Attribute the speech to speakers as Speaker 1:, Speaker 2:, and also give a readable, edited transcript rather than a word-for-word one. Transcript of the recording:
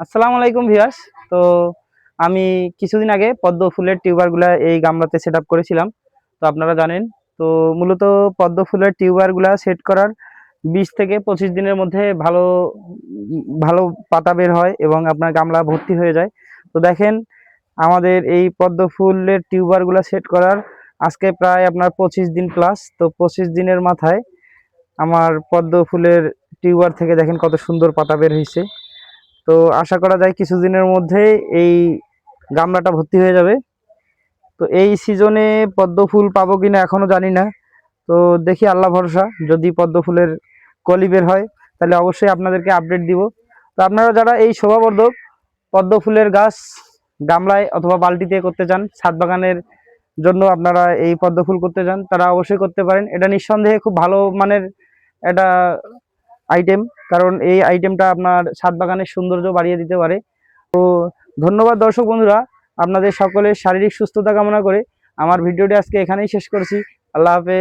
Speaker 1: আসসালামু আলাইকুম ভিউয়ার্স। তো আমি কিছুদিন আগে পদ্ম ফুলের টিউবারগুলা এই গামলাতে সেট আপ করেছিলাম। তো আপনারা জানেন, তো মূলত পদ্ম ফুলের টিউবারগুলা সেট করার 20 থেকে 25 দিনের মধ্যে ভালো পাতা বের হয় এবং আপনার গামলা ভর্তি হয়ে যায়। তো দেখেন, আমাদের এই পদ্ম ফুলের টিউবারগুলা সেট করার আজকে প্রায় আপনার 25 দিন প্লাস। তো 25 দিনের মাথায় আমার পদ্ম ফুলের টিউবার থেকে দেখেন কত সুন্দর পাতা বের হয়েছে। তো আশা করা যায় কিছুদিনের মধ্যেই এই গামলাটা ভর্তি হয়ে যাবে। তো এই সিজনে পদ্ম ফুল পাবো কিনা এখনো জানি না। তো দেখি, আল্লাহ ভরসা, যদি পদ্ম ফুলের কলি বের হয় তাহলে অবশ্যই আপনাদেরকে আপডেট দিব। তো আপনারা যারা এই শোভাবর্ধক পদ্ম ফুলের গাছ গামলায় অথবা বালতিতে করতে চান, ছাদ বাগানের জন্য আপনারা এই পদ্ম ফুল করতে চান, তারা অবশ্যই করতে পারেন। এটা নিঃসন্দেহে খুব ভালো মানের একটা আইটেম, কারণ এই আইটেমটা আপনার ছাদ বাগানের সৌন্দর্য বাড়িয়ে দিতে পারে। ধন্যবাদ দর্শক বন্ধুরা, আপনাদের সকলের শারীরিক সুস্থতা কামনা করে আমার ভিডিওটি আজকে এখানেই শেষ করছি। আল্লাহ হাফেজ।